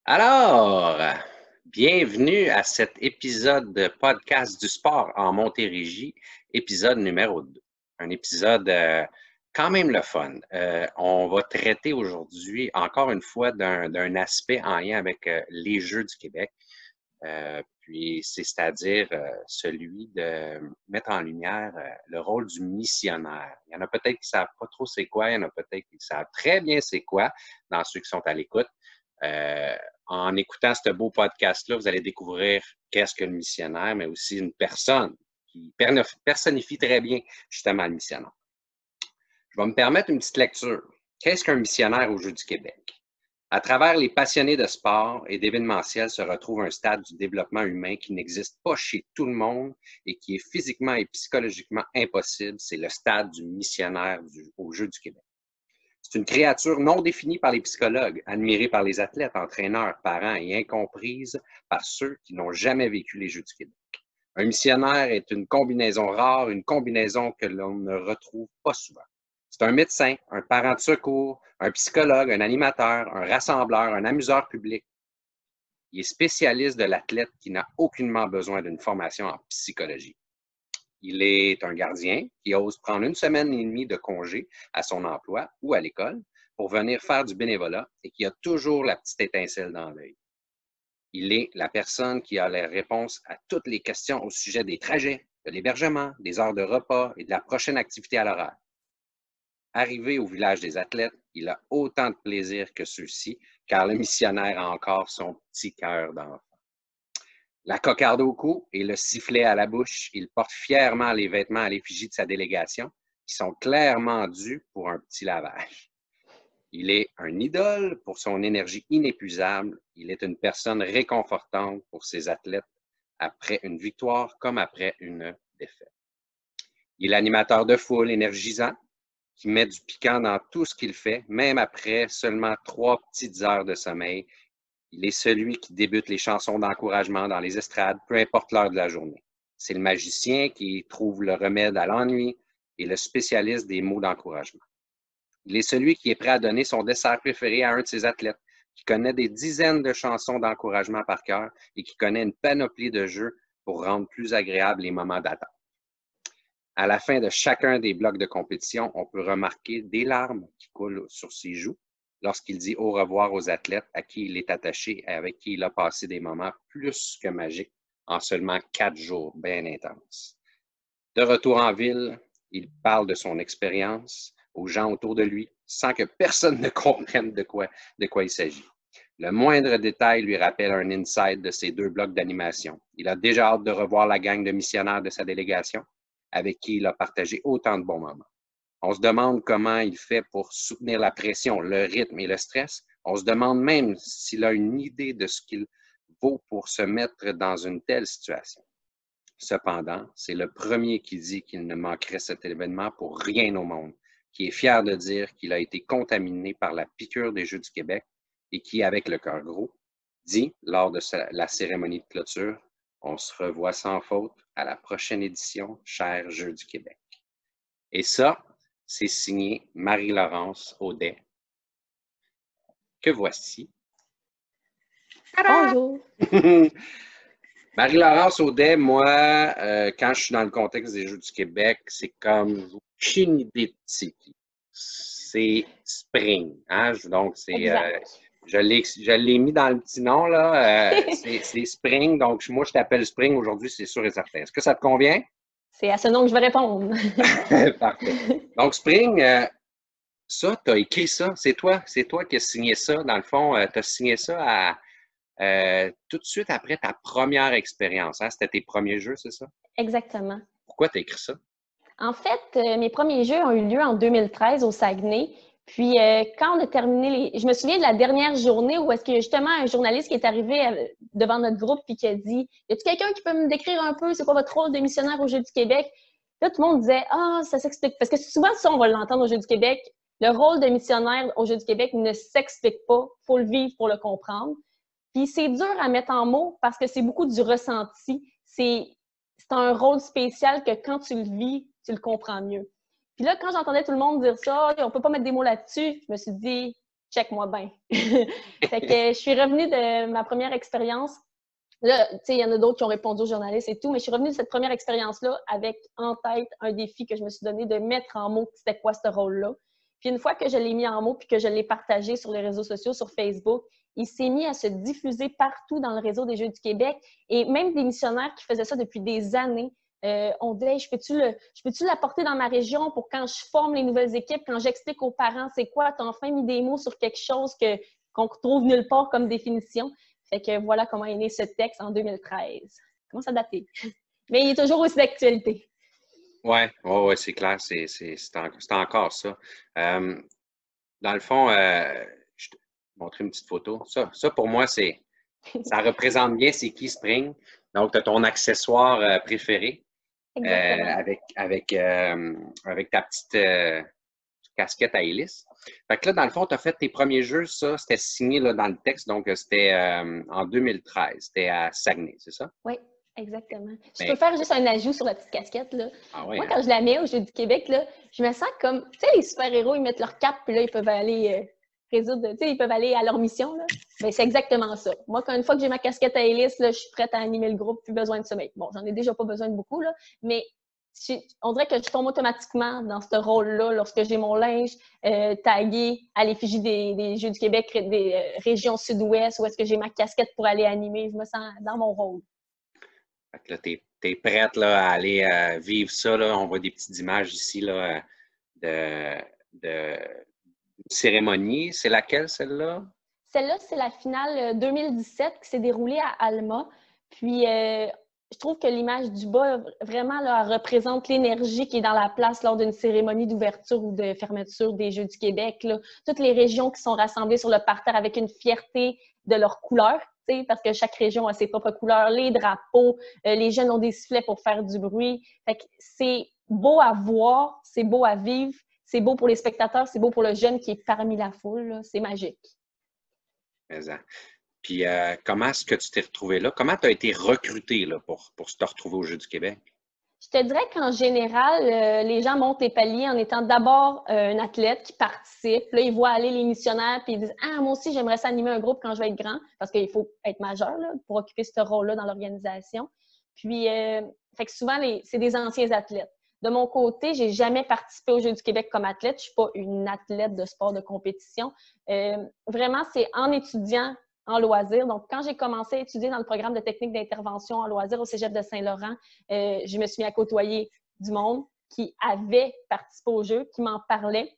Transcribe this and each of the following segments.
Alors, bienvenue à cet épisode de podcast du sport en Montérégie, épisode numéro 2. Un épisode quand même le fun. On va traiter aujourd'hui, encore une fois, d'un aspect en lien avec les Jeux du Québec. Puis, c'est-à-dire celui de mettre en lumière le rôle du missionnaire. Il y en a peut-être qui ne savent pas trop c'est quoi, il y en a peut-être qui savent très bien c'est quoi, dans ceux qui sont à l'écoute. En écoutant ce beau podcast-là, vous allez découvrir qu'est-ce que le missionnaire, mais aussi une personne qui personnifie très bien justement le missionnaire. Je vais me permettre une petite lecture. Qu'est-ce qu'un missionnaire aux Jeux du Québec? À travers les passionnés de sport et d'événementiel se retrouve un stade du développement humain qui n'existe pas chez tout le monde et qui est physiquement et psychologiquement impossible. C'est le stade du missionnaire aux Jeux du Québec. C'est une créature non définie par les psychologues, admirée par les athlètes, entraîneurs, parents et incomprise par ceux qui n'ont jamais vécu les Jeux du Québec. Un missionnaire est une combinaison rare, une combinaison que l'on ne retrouve pas souvent. C'est un médecin, un parent de secours, un psychologue, un animateur, un rassembleur, un amuseur public. Il est spécialiste de l'athlète qui n'a aucunement besoin d'une formation en psychologie. Il est un gardien qui ose prendre une semaine et demie de congé à son emploi ou à l'école pour venir faire du bénévolat et qui a toujours la petite étincelle dans l'œil. Il est la personne qui a les réponses à toutes les questions au sujet des trajets, de l'hébergement, des heures de repas et de la prochaine activité à l'horaire. Arrivé au village des athlètes, il a autant de plaisir que ceux-ci, car le missionnaire a encore son petit cœur d'enfant. La cocarde au cou et le sifflet à la bouche, il porte fièrement les vêtements à l'effigie de sa délégation, qui sont clairement dus pour un petit lavage. Il est un idole pour son énergie inépuisable. Il est une personne réconfortante pour ses athlètes après une victoire comme après une défaite. Il est l'animateur de foule énergisant qui met du piquant dans tout ce qu'il fait, même après seulement 3 petites heures de sommeil. Il est celui qui débute les chansons d'encouragement dans les estrades, peu importe l'heure de la journée. C'est le magicien qui trouve le remède à l'ennui et le spécialiste des mots d'encouragement. Il est celui qui est prêt à donner son dessert préféré à un de ses athlètes, qui connaît des dizaines de chansons d'encouragement par cœur et qui connaît une panoplie de jeux pour rendre plus agréables les moments d'attente. À la fin de chacun des blocs de compétition, on peut remarquer des larmes qui coulent sur ses joues lorsqu'il dit au revoir aux athlètes à qui il est attaché et avec qui il a passé des moments plus que magiques en seulement 4 jours bien intenses. De retour en ville, il parle de son expérience aux gens autour de lui sans que personne ne comprenne de quoi il s'agit. Le moindre détail lui rappelle un inside de ses 2 blocs d'animation. Il a déjà hâte de revoir la gang de missionnaires de sa délégation avec qui il a partagé autant de bons moments. On se demande comment il fait pour soutenir la pression, le rythme et le stress. On se demande même s'il a une idée de ce qu'il vaut pour se mettre dans une telle situation. Cependant, c'est le premier qui dit qu'il ne manquerait cet événement pour rien au monde, qui est fier de dire qu'il a été contaminé par la piqûre des Jeux du Québec et qui, avec le cœur gros, dit lors de la cérémonie de clôture, on se revoit sans faute à la prochaine édition, chers Jeux du Québec. Et ça, c'est signé Marie-Laurence Audet, que voici. Bonjour. Marie-Laurence Audet, moi, quand je suis dans le contexte des Jeux du Québec, c'est comme, j'ai aucune idée de c'est qui. C'est Spring. Hein? Donc, c'est, je l'ai mis dans le petit nom, là. C'est Spring. Donc, moi, je t'appelle Spring aujourd'hui, c'est sûr et certain. Est-ce que ça te convient? C'est à ce nom que je vais répondre. Parfait. Donc, Spring, ça, tu as écrit ça. C'est toi qui as signé ça. Dans le fond, tu as signé ça tout de suite après ta première expérience. Hein? C'était tes premiers jeux, c'est ça? Exactement. Pourquoi tu as écrit ça? En fait, mes premiers jeux ont eu lieu en 2013 au Saguenay. Puis, quand on a terminé je me souviens de la dernière journée où est-ce qu'il y a justement un journaliste qui est arrivé devant notre groupe et qui a dit « Y a-t-il quelqu'un qui peut me décrire un peu c'est quoi votre rôle de missionnaire aux Jeux du Québec? » Là, tout le monde disait « Ah, ça s'explique. » Parce que souvent, ça, on va l'entendre aux Jeux du Québec. Le rôle de missionnaire aux Jeux du Québec ne s'explique pas. Il faut le vivre pour le comprendre. Puis, c'est dur à mettre en mots parce que c'est beaucoup du ressenti. C'est un rôle spécial que quand tu le vis, tu le comprends mieux. Puis là, quand j'entendais tout le monde dire ça, on peut pas mettre des mots là-dessus, je me suis dit, check-moi bien. Fait que je suis revenue de ma première expérience. Là, tu sais, il y en a d'autres qui ont répondu aux journalistes et tout, mais je suis revenue de cette première expérience-là avec en tête un défi que je me suis donné de mettre en mots c'était quoi ce rôle-là. Puis une fois que je l'ai mis en mots puis que je l'ai partagé sur les réseaux sociaux, sur Facebook, il s'est mis à se diffuser partout dans le réseau des Jeux du Québec et même des missionnaires qui faisaient ça depuis des années. On disait, hey, je peux-tu l'apporter dans ma région pour quand je forme les nouvelles équipes, quand j'explique aux parents c'est quoi, t'as enfin mis des mots sur quelque chose qu'on retrouve nulle part comme définition. Fait que voilà comment est né ce texte en 2013. Comment ça dater? Mais il est toujours aussi d'actualité. Oui, ouais, c'est clair, c'est encore ça. Dans le fond, je te montrer une petite photo. Ça pour moi, ça représente bien c'est qui Spring. Donc, tu as ton accessoire préféré avec ta petite casquette à hélice. Fait que là, dans le fond, tu as fait tes premiers jeux, ça, c'était signé là, dans le texte, donc c'était en 2013. C'était à Saguenay, c'est ça? Oui, exactement. Je Mais, peux faire juste un ajout sur la petite casquette. Là. ah oui, Moi, hein? quand je la mets au Jeu du Québec, là, je me sens comme, tu sais, les super-héros, ils mettent leur cape, puis là, ils peuvent aller résoudre, tu sais, ils peuvent aller à leur mission. Là. Ben, c'est exactement ça. Moi, une fois que j'ai ma casquette à hélice, là, je suis prête à animer le groupe, plus besoin de sommeil. Bon, j'en ai déjà pas besoin de beaucoup, là, mais on dirait que je tombe automatiquement dans ce rôle-là lorsque j'ai mon linge tagué à l'effigie des Jeux du Québec, des régions sud-ouest, où est-ce que j'ai ma casquette pour aller animer. Je me sens dans mon rôle. Fait que là, t'es prête là, à aller vivre ça. Là. On voit des petites images ici là, de cérémonie. C'est laquelle, celle-là? Celle-là, c'est la finale 2017 qui s'est déroulée à Alma. Puis, je trouve que l'image du bas, vraiment, là, représente l'énergie qui est dans la place lors d'une cérémonie d'ouverture ou de fermeture des Jeux du Québec. Là. Toutes les régions qui sont rassemblées sur le parterre avec une fierté de leur couleur, parce que chaque région a ses propres couleurs, les drapeaux, les jeunes ont des sifflets pour faire du bruit. Fait que c'est beau à voir, c'est beau à vivre, c'est beau pour les spectateurs, c'est beau pour le jeune qui est parmi la foule. Là. C'est magique. Puis, comment est-ce que tu t'es retrouvé là? Comment tu as été recruté là, pour te retrouver au Jeux du Québec? Je te dirais qu'en général, les gens montent les paliers en étant d'abord un athlète qui participe. Là, ils voient aller les missionnaires puis ils disent « Ah, moi aussi, j'aimerais ça animer un groupe quand je vais être grand. » Parce qu'il faut être majeur là, pour occuper ce rôle-là dans l'organisation. Puis, fait que souvent, c'est des anciens athlètes. De mon côté, j'ai jamais participé aux Jeux du Québec comme athlète. Je suis pas une athlète de sport de compétition. Vraiment, c'est en étudiant en loisirs. Donc, quand j'ai commencé à étudier dans le programme de technique d'intervention en loisirs au Cégep de Saint-Laurent, je me suis mis à côtoyer du monde qui avait participé au jeu, qui m'en parlait.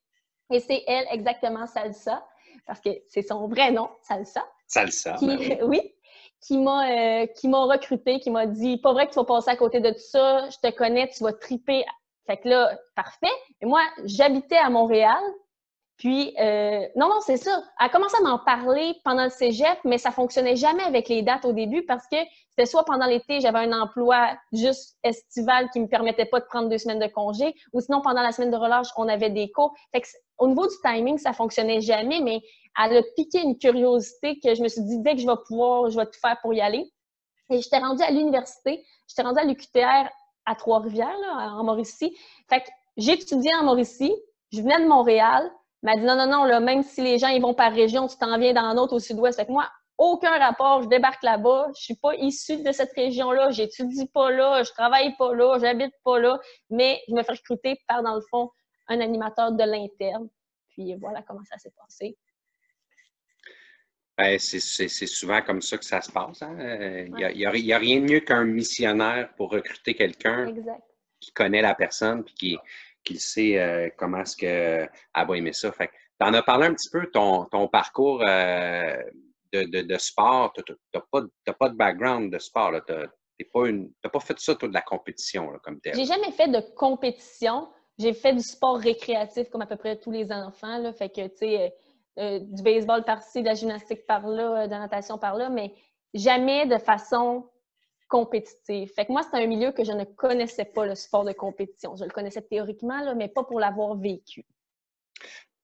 Et c'est elle, exactement, Salsa, parce que c'est son vrai nom, Salsa. Salsa, qui, ben oui. oui, qui m'a recruté, qui m'a dit « Pas vrai que tu vas passer à côté de tout ça, je te connais, tu vas triper. » Fait que là, parfait. Et moi, j'habitais à Montréal. Puis, non, c'est ça. Elle a commencé à m'en parler pendant le cégep, mais ça fonctionnait jamais avec les dates au début parce que c'était soit pendant l'été, j'avais un emploi juste estival qui me permettait pas de prendre 2 semaines de congé, ou sinon pendant la semaine de relâche, on avait des cours. Fait que, au niveau du timing, ça fonctionnait jamais, mais elle a piqué une curiosité que je me suis dit, dès que je vais pouvoir, je vais tout faire pour y aller. Et j'étais rendue à l'université, j'étais rendue à l'UQTR à Trois-Rivières, là, en Mauricie. Fait que j'ai étudié en Mauricie, je venais de Montréal. Elle m'a dit non, là, même si les gens ils vont par région, tu t'en viens dans l'autre au sud-ouest. Fait que moi, aucun rapport, je débarque là-bas, je suis pas issue de cette région-là, j'étudie pas là, je travaille pas là, j'habite pas là, mais je me fais recruter par, dans le fond, un animateur de l'interne. Puis voilà comment ça s'est passé. Ben, c'est souvent comme ça que ça se passe. Hein? Il y a rien de mieux qu'un missionnaire pour recruter quelqu'un qui connaît la personne et qui sait comment est-ce qu'elle va aimer ça. Fait que tu en as parlé un petit peu, ton parcours de sport. Tu n'as pas de background de sport. Tu n'as pas fait ça, toi, de la compétition là, comme tel. J'ai jamais fait de compétition. J'ai fait du sport récréatif comme à peu près tous les enfants. Là. Fait que, tu sais, du baseball par-ci, de la gymnastique par-là, de la natation par-là, mais jamais de façon compétitive. Fait que moi, c'était un milieu que je ne connaissais pas, le sport de compétition. Je le connaissais théoriquement, là, mais pas pour l'avoir vécu.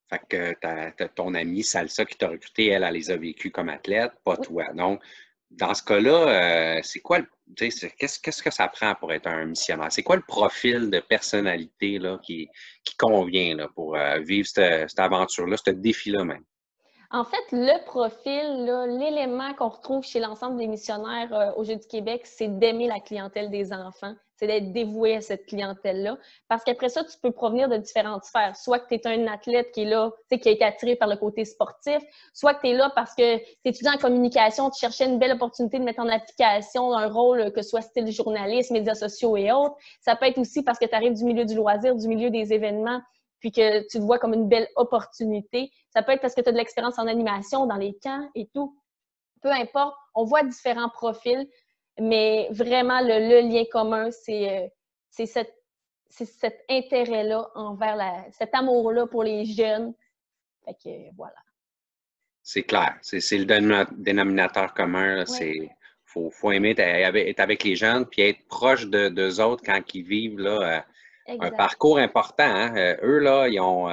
Fait que ton amie Salsa qui t'a recruté, elle les a vécues comme athlète, pas toi. Donc, dans ce cas-là, c'est quoi, qu'est-ce que ça prend pour être un missionnaire? C'est quoi le profil de personnalité là, qui convient là, pour vivre cette aventure-là, ce défi-là même? En fait, le profil, l'élément qu'on retrouve chez l'ensemble des missionnaires au Jeu du Québec, c'est d'aimer la clientèle des enfants, c'est d'être dévoué à cette clientèle-là. Parce qu'après ça, tu peux provenir de différentes sphères. Soit que tu es un athlète qui est là, qui a été attiré par le côté sportif, soit que tu es là parce que tu es étudiant en communication, tu cherchais une belle opportunité de mettre en application un rôle que ce soit style journaliste, médias sociaux et autres. Ça peut être aussi parce que tu arrives du milieu du loisir, du milieu des événements, puis que tu te vois comme une belle opportunité. Ça peut être parce que tu as de l'expérience en animation, dans les camps et tout. Peu importe, on voit différents profils, mais vraiment, le lien commun, c'est cet intérêt-là envers cet amour-là pour les jeunes. Fait que, voilà. C'est clair. C'est le dénominateur commun. Il faut aimer être avec les jeunes puis être proche d'eux autres quand ils vivent là, un parcours important. Hein? Eux, là, ils ont,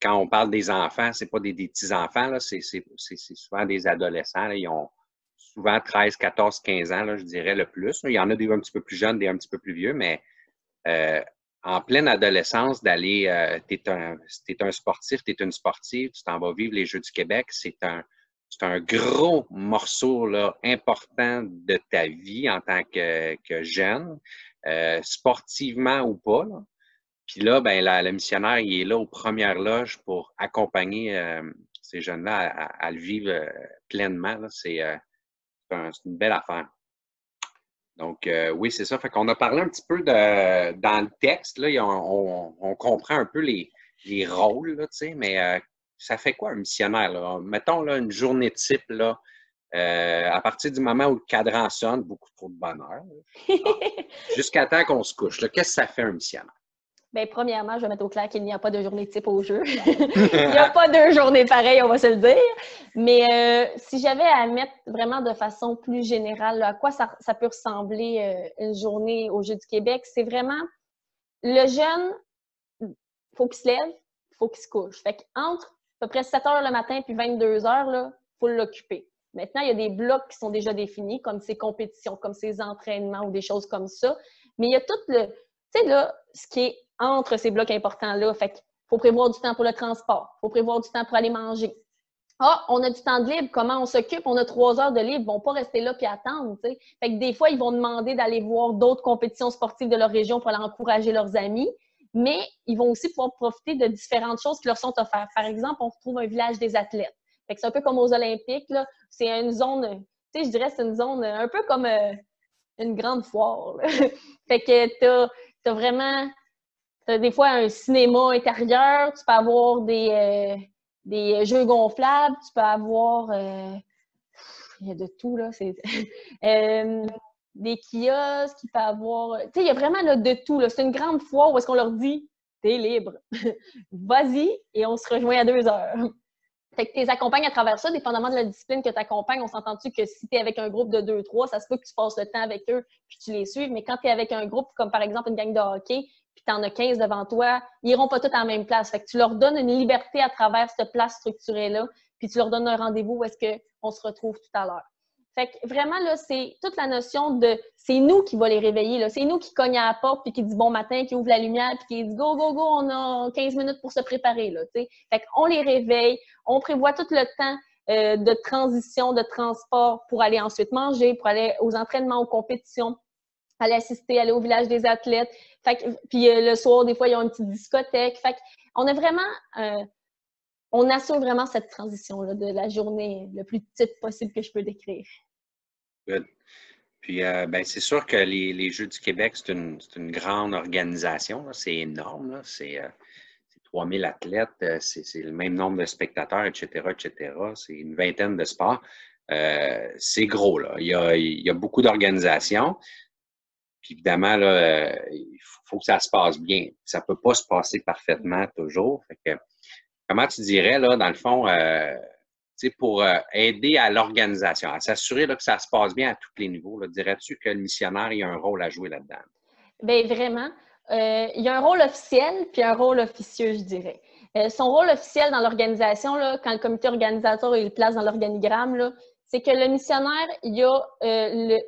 quand on parle des enfants, c'est pas des petits-enfants, là, c'est souvent des adolescents. Là, ils ont souvent 13, 14, 15 ans, là, je dirais le plus. Il y en a des un petit peu plus jeunes, des un petit peu plus vieux, mais en pleine adolescence, d'aller, t'es un sportif, t'es une sportive, tu t'en vas vivre les Jeux du Québec, c'est un gros morceau là, important de ta vie en tant que jeune, sportivement ou pas. Là. Puis là, ben, le missionnaire, il est là aux premières loges pour accompagner ces jeunes-là à le vivre pleinement. C'est une belle affaire. Donc, oui, c'est ça. Fait qu'on a parlé un petit peu dans le texte, là, on comprend un peu les rôles, là, tu sais, mais ça fait quoi un missionnaire, là? Mettons là, une journée type, là, à partir du moment où le cadran sonne, beaucoup trop de bonheur, jusqu'à temps qu'on se couche. Qu'est-ce que ça fait un missionnaire? Bien, premièrement, je vais mettre au clair qu'il n'y a pas de journée type au jeu. Il n'y a pas deux journées pareilles, on va se le dire. Mais si j'avais à mettre vraiment de façon plus générale, là, à quoi ça peut ressembler une journée au Jeu du Québec, c'est vraiment le jeune, il faut qu'il se lève, il faut qu'il se couche. Fait qu'entre à peu près 7 heures le matin puis 22 heures, il faut l'occuper. Maintenant, il y a des blocs qui sont déjà définis, comme ces compétitions, comme ces entraînements ou des choses comme ça. Mais il y a tout le... Tu sais, là, ce qui est entre ces blocs importants-là. Fait qu'il faut prévoir du temps pour le transport. Il faut prévoir du temps pour aller manger. Ah, on a du temps de libre. Comment on s'occupe? On a 3 heures de libre. Ils vont pas rester là puis attendre, tu sais. Fait que des fois, ils vont demander d'aller voir d'autres compétitions sportives de leur région pour aller encourager leurs amis. Mais ils vont aussi pouvoir profiter de différentes choses qui leur sont offertes. Par exemple, on retrouve un village des athlètes. Fait que c'est un peu comme aux Olympiques, là. C'est une zone, tu sais, je dirais, c'est une zone un peu comme une grande foire, là. Fait que t'as vraiment... des fois un cinéma intérieur, tu peux avoir des jeux gonflables, tu peux avoir il y a de tout, là. Des kiosques, il peut avoir. Tu sais, il y a vraiment là, de tout. C'est une grande foire où est-ce qu'on leur dit t'es libre. Vas-y et on se rejoint à 2 heures. Fait que tu les accompagnes à travers ça, dépendamment de la discipline que tu accompagnes. On s'entend-tu que si tu es avec un groupe de 2-3, ça se peut que tu passes le temps avec eux puis tu les suives. Mais quand tu es avec un groupe, comme par exemple une gang de hockey, puis tu en as 15 devant toi, ils n'iront pas tous à la même place. Fait que tu leur donnes une liberté à travers cette place structurée-là, puis tu leur donnes un rendez-vous où est-ce qu'on se retrouve tout à l'heure. Fait que vraiment, là, c'est toute la notion de c'est nous qui va les réveiller, là. C'est nous qui cogne à la porte puis qui dit bon matin, qui ouvre la lumière puis qui dit go, go, go, on a 15 minutes pour se préparer, là, tu sais. Fait qu'on les réveille, on prévoit tout le temps de transition, de transport pour aller ensuite manger, pour aller aux entraînements, aux compétitions, aller assister, aller au village des athlètes. Fait que, puis le soir, des fois, ils ont une petite discothèque. Fait qu'on a vraiment... on assure vraiment cette transition-là de la journée le plus petite possible que je peux décrire. Good. Puis, ben, c'est sûr que les Jeux du Québec, c'est une grande organisation. C'est énorme. C'est 3000 athlètes, c'est le même nombre de spectateurs, etc., etc. C'est une vingtaine de sports. C'est gros, là. Il y a beaucoup d'organisations. Puis évidemment, là, il faut que ça se passe bien. Ça ne peut pas se passer parfaitement toujours. Fait que, comment tu dirais, là, dans le fond, pour aider à l'organisation, à s'assurer que ça se passe bien à tous les niveaux, là, dirais-tu que le missionnaire il a un rôle à jouer là-dedans? Bien, vraiment. Il y a un rôle officiel puis un rôle officieux, je dirais. Son rôle officiel dans l'organisation, là, quand le comité organisateur il le place dans l'organigramme, là, c'est que le missionnaire,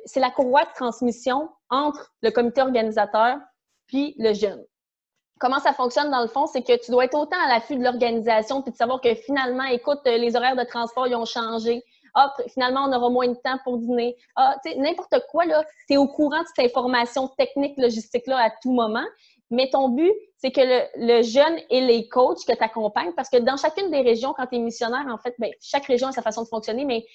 c'est la courroie de transmission entre le comité organisateur puis le jeune. comment ça fonctionne dans le fond, c'est que tu dois être autant à l'affût de l'organisation puis de savoir que finalement, écoute, les horaires de transport, ils ont changé. Ah, finalement, on aura moins de temps pour dîner. Ah, tu sais, n'importe quoi, là, tu es au courant de cette information technique, logistique-là à tout moment. Mais ton but, c'est que le jeune et les coachs que tu accompagnes, parce que dans chacune des régions, quand tu es missionnaire, en fait, bien, chaque région a sa façon de fonctionner, mais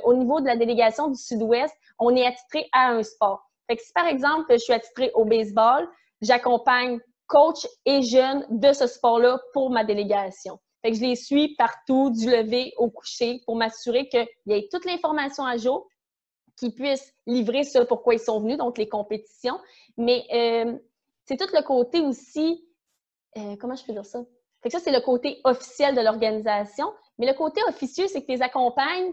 au niveau de la délégation du Sud-Ouest, on est attitré à un sport. Fait que si, par exemple, je suis attitrée au baseball, j'accompagne coach et jeunes de ce sport-là pour ma délégation. Fait que je les suis partout, du lever au coucher, pour m'assurer qu'il y ait toute l'information à jour, qu'ils puissent livrer ce pourquoi ils sont venus, donc les compétitions. Mais c'est tout le côté aussi, comment je peux dire ça? Fait que ça, c'est le côté officiel de l'organisation. Mais le côté officieux, c'est que tu les accompagnes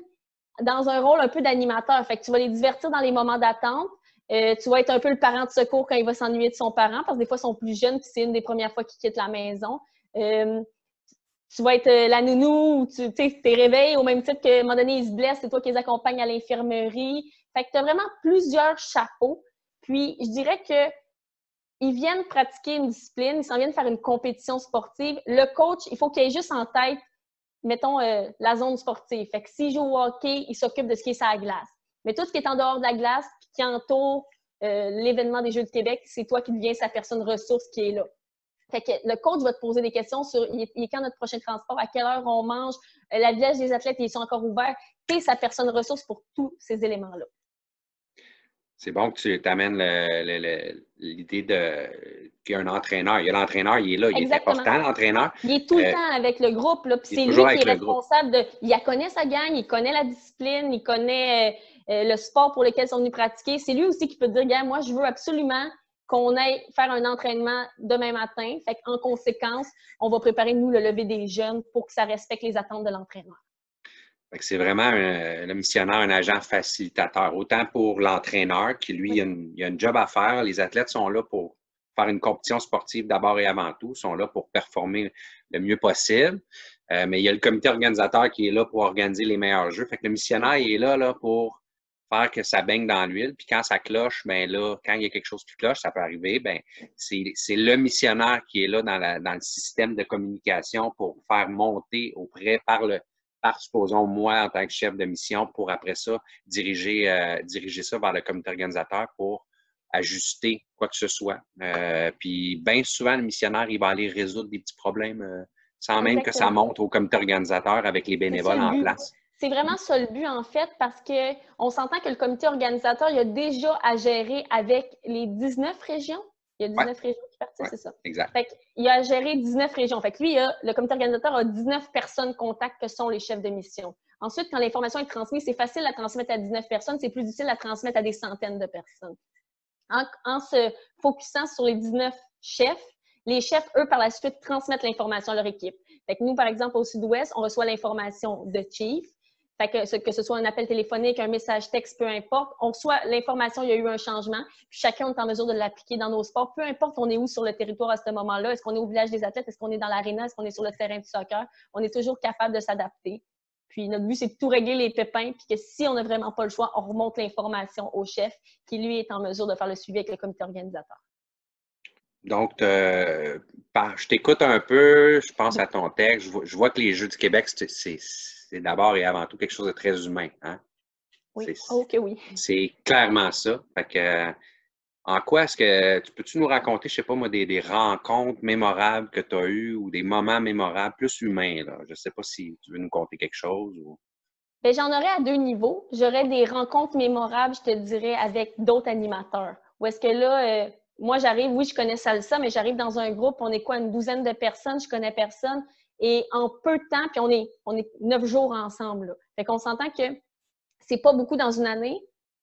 dans un rôle un peu d'animateur. Fait que tu vas les divertir dans les moments d'attente. Tu vas être un peu le parent de secours quand il va s'ennuyer de son parent, parce que des fois, ils sont plus jeunes, puis c'est une des premières fois qu'ils quittent la maison. Tu vas être la nounou, tu t'es réveillé au même titre qu'à un moment donné, ils se blessent, c'est toi qui les accompagnes à l'infirmerie. Fait que tu as vraiment plusieurs chapeaux. Puis, je dirais que ils viennent pratiquer une discipline, ils s'en viennent faire une compétition sportive. Le coach, il faut qu'il ait juste en tête, mettons, la zone sportive. Fait que s'il joue au hockey, il s'occupe de ce qui est sur la glace. Mais tout ce qui est en dehors de la glace, qui entoure l'événement des Jeux de Québec, c'est toi qui deviens sa personne ressource qui est là. Fait que le coach va te poser des questions sur il est quand notre prochain transport, à quelle heure on mange, la village des athlètes, ils sont encore ouverts. Tu es sa personne ressource pour tous ces éléments-là. C'est bon que tu t'amènes l'idée qu'il y a un entraîneur. Il y a l'entraîneur, il est là, il est Exactement. important, l'entraîneur. Il est tout le temps avec le groupe, là, puis Il est c'est lui toujours qui avec est le groupe. responsable de. Il connaît sa gang, il connaît la discipline, il connaît le sport pour lequel ils sont venus pratiquer. C'est lui aussi qui peut te dire, gars, moi, je veux absolument qu'on aille faire un entraînement demain matin. Fait qu'en conséquence, on va préparer, nous, le lever des jeunes pour que ça respecte les attentes de l'entraîneur. C'est vraiment le missionnaire, un agent facilitateur, autant pour l'entraîneur qui, lui, Oui. il a un job à faire. Les athlètes sont là pour faire une compétition sportive d'abord et avant tout, sont là pour performer le mieux possible. Mais il y a le comité organisateur qui est là pour organiser les meilleurs jeux. Fait que le missionnaire, il est là pour faire que ça baigne dans l'huile. Puis quand ça cloche, ben là, quand il y a quelque chose qui cloche, ça peut arriver, ben c'est le missionnaire qui est là dans le système de communication pour faire monter par, supposons, moi, en tant que chef de mission, pour après ça, diriger ça vers le comité organisateur pour ajuster quoi que ce soit. Puis bien souvent, le missionnaire, il va aller résoudre des petits problèmes sans même que ça monte au comité organisateur avec les bénévoles en place. C'est vraiment ça le but, en fait, parce qu'on s'entend que le comité organisateur, il a déjà à gérer avec les 19 régions. Il y a 19 régions qui participent, c'est ça? Exact. Fait qu'il a à gérer 19 régions. Fait que lui, le comité organisateur a 19 personnes contacts que sont les chefs de mission. Ensuite, quand l'information est transmise, c'est facile à transmettre à 19 personnes, c'est plus difficile à transmettre à des centaines de personnes. En se focusant sur les 19 chefs, les chefs, eux, par la suite, transmettent l'information à leur équipe. Fait que nous, par exemple, au Sud-Ouest, on reçoit l'information de Chief. Fait que ce soit un appel téléphonique, un message texte, peu importe, on reçoit l'information, il y a eu un changement, puis chacun est en mesure de l'appliquer dans nos sports, peu importe on est où sur le territoire à ce moment-là, est-ce qu'on est au village des athlètes, est-ce qu'on est dans l'aréna, est-ce qu'on est sur le terrain du soccer, on est toujours capable de s'adapter. Puis notre but, c'est de tout régler les pépins, puis que si on n'a vraiment pas le choix, on remonte l'information au chef, qui lui est en mesure de faire le suivi avec le comité organisateur. Donc, je t'écoute un peu, je pense à ton texte, je vois que les Jeux du Québec, c'est d'abord et avant tout quelque chose de très humain. Hein? Oui, ok, oui. C'est clairement ça. Fait que, en quoi est-ce que peux-tu nous raconter, je sais pas moi, des rencontres mémorables que tu as eues ou des moments mémorables plus humains, là? Je sais pas si tu veux nous conter quelque chose ou. Bien, j'en aurais à deux niveaux. J'aurais des rencontres mémorables, je te dirais, avec d'autres animateurs. Où est-ce que là, moi, j'arrive, oui, je connais Salsa, mais j'arrive dans un groupe, on est quoi, une douzaine de personnes, je connais personne. Et en peu de temps, puis on est 9 jours ensemble. Là. Fait qu'on s'entend que c'est pas beaucoup dans une année,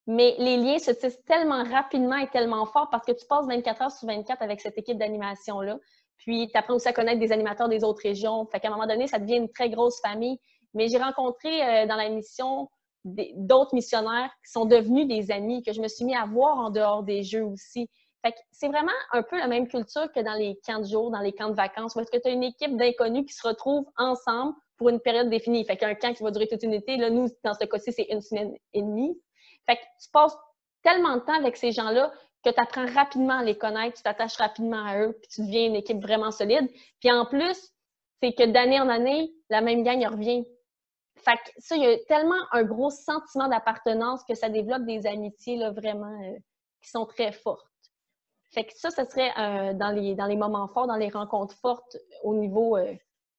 mais les liens se tissent tellement rapidement et tellement fort parce que tu passes 24 heures sur 24 avec cette équipe d'animation-là. Puis, tu apprends aussi à connaître des animateurs des autres régions. Fait qu'à un moment donné, ça devient une très grosse famille. Mais j'ai rencontré dans la mission d'autres missionnaires qui sont devenus des amis, que je me suis mis à voir en dehors des jeux aussi. Fait que c'est vraiment un peu la même culture que dans les camps de jour, dans les camps de vacances, où est-ce que tu as une équipe d'inconnus qui se retrouvent ensemble pour une période définie. Fait qu'un camp qui va durer toute une été, là, nous, dans ce cas-ci, c'est une semaine et demie. Fait que tu passes tellement de temps avec ces gens-là que tu apprends rapidement à les connaître, tu t'attaches rapidement à eux, puis tu deviens une équipe vraiment solide. Puis en plus, c'est que d'année en année, la même gang revient. Fait que ça, il y a tellement un gros sentiment d'appartenance que ça développe des amitiés là, vraiment qui sont très fortes. Fait que ça serait dans les moments forts, dans les rencontres fortes au niveau,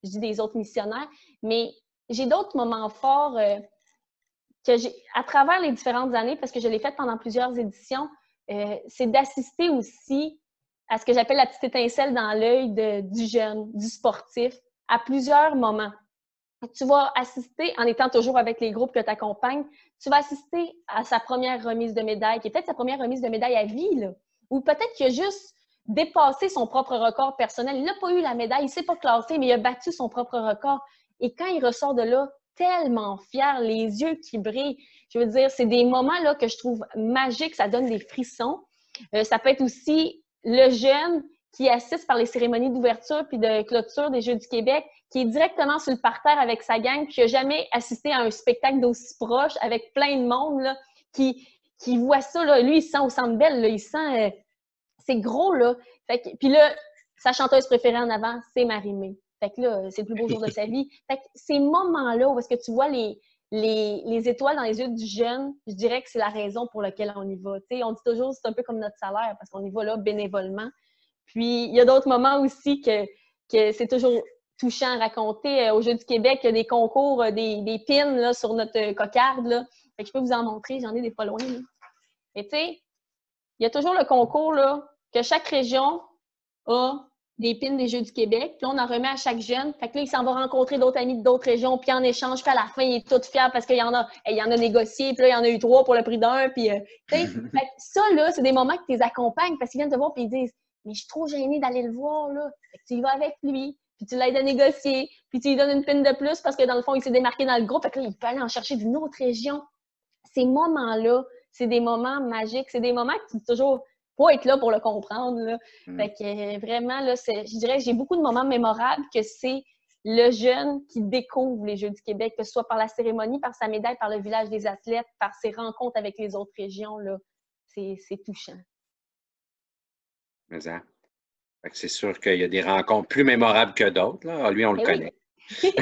je dis des autres missionnaires. Mais j'ai d'autres moments forts à travers les différentes années, parce que je l'ai fait pendant plusieurs éditions, c'est d'assister aussi à ce que j'appelle la petite étincelle dans l'œil du jeune, du sportif, à plusieurs moments. Tu vas assister, en étant toujours avec les groupes que tu accompagnes, tu vas assister à sa première remise de médaille, qui est peut-être sa première remise de médaille à vie, là. Ou peut-être qu'il a juste dépassé son propre record personnel. Il n'a pas eu la médaille, il ne s'est pas classé, mais il a battu son propre record. Et quand il ressort de là, tellement fier, les yeux qui brillent. Je veux dire, c'est des moments là, que je trouve magiques, ça donne des frissons. Ça peut être aussi le jeune qui assiste par les cérémonies d'ouverture puis de clôture des Jeux du Québec, qui est directement sur le parterre avec sa gang, puis qui n'a jamais assisté à un spectacle d'aussi proche, avec plein de monde, là, qui voit ça. Là. Lui, il se sent au Centre Bell, là, il sent... c'est gros, là. Fait que, puis là, sa chanteuse préférée en avant, c'est Marie-Mé. Fait que là, c'est le plus beau jour de sa vie. Fait que ces moments-là où est-ce que tu vois les étoiles dans les yeux du jeune, je dirais que c'est la raison pour laquelle on y va. T'sais, on dit toujours c'est un peu comme notre salaire parce qu'on y va là bénévolement. Puis, il y a d'autres moments aussi que c'est toujours touchant à raconter. Au Jeux du Québec, il y a des concours, des pins là, sur notre cocarde. Là. Fait que je peux vous en montrer, j'en ai des pas loin. Là. Mais tu sais, il y a toujours le concours là, que chaque région a des pins des Jeux du Québec. Puis là, on en remet à chaque jeune. Fait que là, il s'en va rencontrer d'autres amis d'autres régions, puis en échange, puis à la fin, il est tout fier parce qu'il y en a négocié, puis là, il y en a eu 3 pour le prix d'un. Puis, tu sais, ça, là, c'est des moments que tu les accompagnes parce qu'ils viennent te voir, puis ils disent mais je suis trop gênée d'aller le voir, là. Fait que tu y vas avec lui, puis tu l'aides à négocier, puis tu lui donnes une pine de plus parce que dans le fond, il s'est démarqué dans le groupe. Fait que là, il peut aller en chercher d'une autre région. Ces moments-là, c'est des moments magiques. C'est des moments que tu dis toujours faut être là pour le comprendre. Là. Fait que vraiment, là, je dirais que j'ai beaucoup de moments mémorables que c'est le jeune qui découvre les Jeux du Québec, que ce soit par la cérémonie, par sa médaille, par le village des athlètes, par ses rencontres avec les autres régions. Là. C'est touchant. Mais hein? C'est sûr qu'il y a des rencontres plus mémorables que d'autres. Là. Lui, on le connaît. Oui.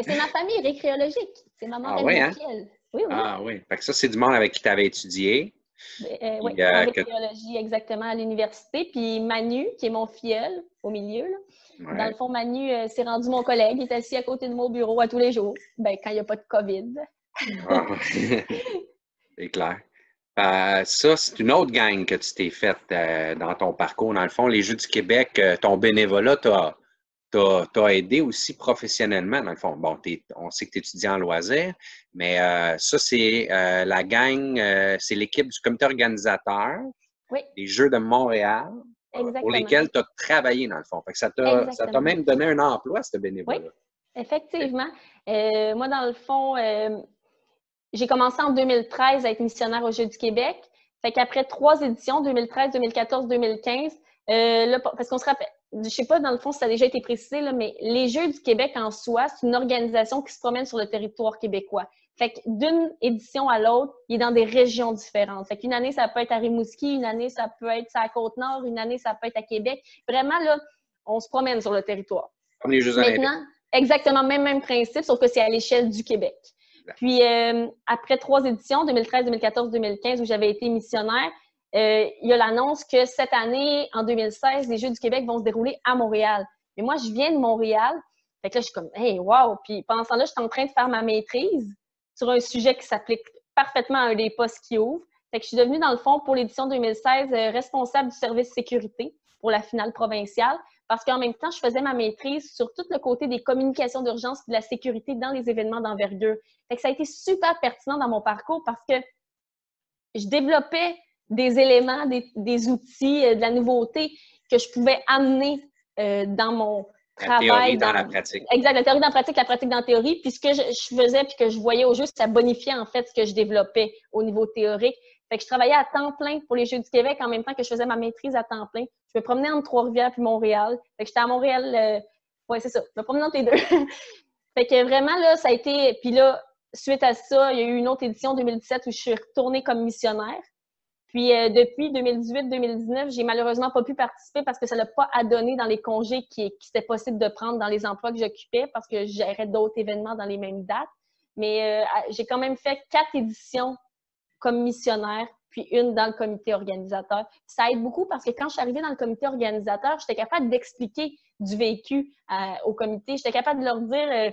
C'est ma famille récréologique. C'est ma marraine virtuelle. Oui, oui. Ah oui. Fait que ça, c'est du monde avec qui tu avais étudié. Oui, en récréologie, exactement, à l'université. Puis Manu, qui est mon filleul, au milieu. Là. Ouais. Dans le fond, Manu s'est rendu mon collègue. Il est assis à côté de moi au bureau à tous les jours. Ben, quand il n'y a pas de COVID. C'est clair. Ça, c'est une autre gang que tu t'es faite dans ton parcours. Dans le fond, les Jeux du Québec, ton bénévolat t'a aidé aussi professionnellement, dans le fond. Bon, on sait que tu étudies en loisirs, mais ça, c'est la gang, c'est l'équipe du comité organisateur des Jeux de Montréal pour lesquels tu as travaillé, dans le fond. Fait que ça t'a même donné un emploi, ce bénévolat. Oui, effectivement. Moi, dans le fond, j'ai commencé en 2013 à être missionnaire aux Jeux du Québec. Fait qu'après 3 éditions, 2013, 2014, 2015, là, parce qu'on se rappelle, je sais pas dans le fond si ça a déjà été précisé, là, mais les Jeux du Québec en soi, c'est une organisation qui se promène sur le territoire québécois. Fait que d'une édition à l'autre, il est dans des régions différentes. Fait qu'une année, ça peut être à Rimouski, une année, ça peut être à Côte-Nord, une année, ça peut être à Québec. Vraiment, là, on se promène sur le territoire. Comme les Jeux olympiques. Maintenant, exactement, même principe, sauf que c'est à l'échelle du Québec. Puis, après 3 éditions, 2013, 2014, 2015, où j'avais été missionnaire, il y a l'annonce que cette année, en 2016, les Jeux du Québec vont se dérouler à Montréal. Mais moi, je viens de Montréal. Fait que là, je suis comme, hey, wow! Puis pendant ce temps-là, je suis en train de faire ma maîtrise sur un sujet qui s'applique parfaitement à un des postes qui ouvrent. Fait que je suis devenue, dans le fond, pour l'édition 2016, responsable du service sécurité pour la finale provinciale. Parce qu'en même temps, je faisais ma maîtrise sur tout le côté des communications d'urgence et de la sécurité dans les événements d'envergure. Fait que ça a été super pertinent dans mon parcours parce que je développais des éléments, des outils, de la nouveauté que je pouvais amener dans mon travail. La théorie dans la pratique. Exact, la théorie dans la pratique dans la théorie. Puis ce que je faisais puis que je voyais au jeu, ça bonifiait en fait ce que je développais au niveau théorique. Fait que je travaillais à temps plein pour les Jeux du Québec en même temps que je faisais ma maîtrise à temps plein. Je me promenais entre Trois-Rivières puis Montréal. Fait que j'étais à Montréal. Ouais, c'est ça. Je me promenais entre les deux. Fait que vraiment, là, ça a été... Puis là, suite à ça, il y a eu une autre édition 2017 où je suis retournée comme missionnaire. Puis depuis 2018-2019, j'ai malheureusement pas pu participer parce que ça n'a pas adonné dans les congés qui c'était possible de prendre dans les emplois que j'occupais parce que je gérais d'autres événements dans les mêmes dates. Mais j'ai quand même fait 4 éditions comme missionnaire, puis une dans le comité organisateur. Ça aide beaucoup parce que quand je suis arrivée dans le comité organisateur, j'étais capable d'expliquer du vécu au comité. J'étais capable de leur dire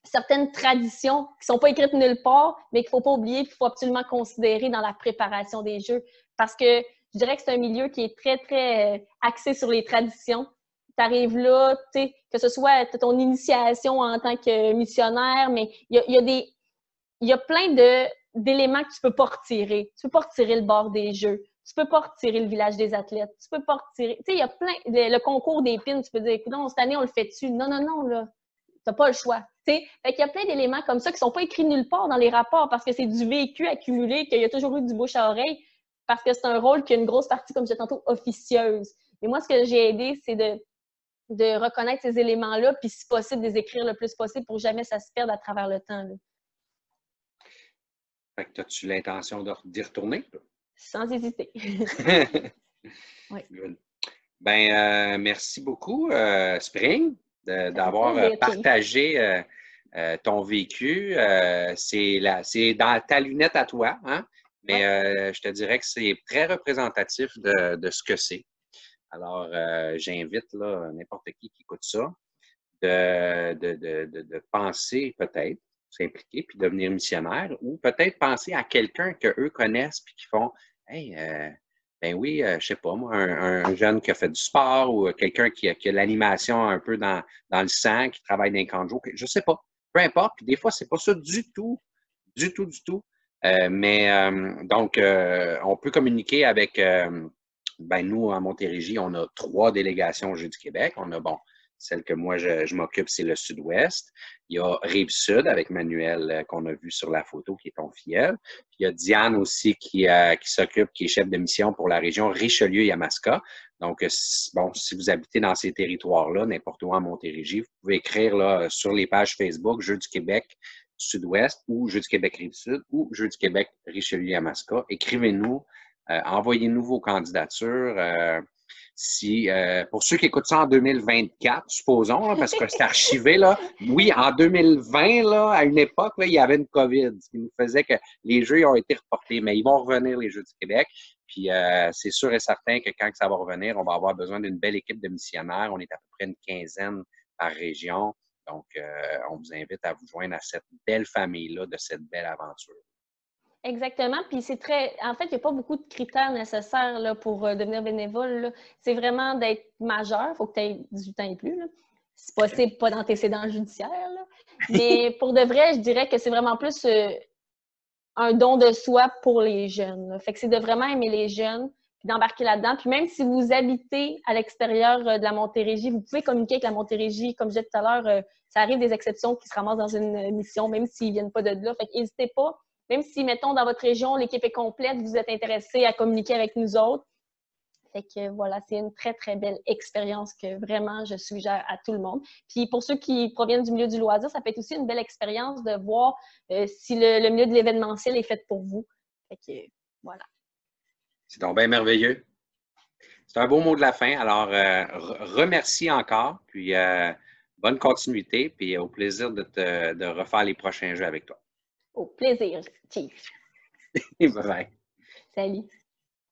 certaines traditions qui sont pas écrites nulle part, mais qu'il faut pas oublier, qu'il faut absolument considérer dans la préparation des jeux. Parce que je dirais que c'est un milieu qui est très, très axé sur les traditions. Tu arrives là, tu sais, que ce soit ton initiation en tant que missionnaire, mais il y a plein d'éléments que tu peux pas retirer. Tu peux pas retirer le bord des jeux. Tu peux pas retirer le village des athlètes. Tu peux pas retirer... Tu sais, il y a plein... Le concours des pins, tu peux dire, écoute, cette année, on le fait dessus. Non, non, non, là. T'as pas le choix. T'sais? Fait qu'il y a plein d'éléments comme ça qui sont pas écrits nulle part dans les rapports parce que c'est du vécu accumulé, qu'il y a toujours eu du bouche à oreille, parce que c'est un rôle qui a une grosse partie, comme je disais tantôt, officieuse. Et moi, ce que j'ai aidé, c'est de reconnaître ces éléments-là, puis si possible, de les écrire le plus possible pour jamais ça se perde à travers le temps. Là. Fait que as-tu l'intention d'y retourner? Sans hésiter. Oui. Merci beaucoup, Spring, d'avoir partagé ton vécu. C'est dans ta lunette à toi, hein? Mais je te dirais que c'est très représentatif de ce que c'est. Alors, j'invite n'importe qui écoute ça de penser peut-être, s'impliquer, puis devenir missionnaire, ou peut-être penser à quelqu'un qu'eux connaissent puis qui font « Hey, ben oui, je sais pas, moi, un jeune qui a fait du sport ou quelqu'un qui a l'animation un peu dans le sang, qui travaille dans les camps de jour, je sais pas, peu importe. Puis des fois, c'est pas ça du tout. Donc, on peut communiquer avec, nous, à Montérégie, on a 3 délégations au Jeux du Québec. On a, celle que moi, je m'occupe, c'est le Sud-Ouest. Il y a Rive-Sud avec Manuel qu'on a vu sur la photo, qui est ton filleul. Puis il y a Diane aussi qui s'occupe, qui est chef de mission pour la région Richelieu-Yamaska. Donc, si vous habitez dans ces territoires-là, n'importe où en Montérégie, vous pouvez écrire là, sur les pages Facebook Jeux du Québec Sud-Ouest ou Jeux du Québec Rive-Sud ou Jeux du Québec Richelieu-Yamaska. Écrivez-nous, envoyez-nous vos candidatures. Pour ceux qui écoutent ça en 2024, supposons, là, parce que c'est archivé, là, oui, en 2020, là, à une époque, là, il y avait une COVID, ce qui nous faisait que les jeux ont été reportés, mais ils vont revenir, les Jeux du Québec. Puis c'est sûr et certain que quand ça va revenir, on va avoir besoin d'une belle équipe de missionnaires. On est à peu près une 15aine par région. Donc, on vous invite à vous joindre à cette belle famille-là, de cette belle aventure. Exactement. Puis c'est en fait, il n'y a pas beaucoup de critères nécessaires là, pour devenir bénévole. C'est vraiment d'être majeur. Il faut que tu aies 18 ans et plus. Là. Si possible, pas d'antécédents judiciaires. Là. Mais pour de vrai, je dirais que c'est vraiment plus un don de soi pour les jeunes. Là. Fait que c'est de vraiment aimer les jeunes, puis d'embarquer là-dedans. Puis même si vous habitez à l'extérieur de la Montérégie, vous pouvez communiquer avec la Montérégie. Comme je disais tout à l'heure, ça arrive des exceptions qui se ramassent dans une mission, même s'ils ne viennent pas de là. Fait que n'hésitez pas. Même si, mettons, dans votre région, l'équipe est complète, vous êtes intéressé à communiquer avec nous autres. Fait que voilà, c'est une très, très belle expérience que vraiment je suggère à tout le monde. Puis pour ceux qui proviennent du milieu du loisir, ça peut être aussi une belle expérience de voir si le milieu de l'événementiel est fait pour vous. Fait que voilà. C'est donc bien merveilleux. C'est un beau mot de la fin. Alors, remercie encore, puis bonne continuité, puis au plaisir de refaire les prochains jeux avec toi. Au plaisir, Chief. Bye bye. Salut.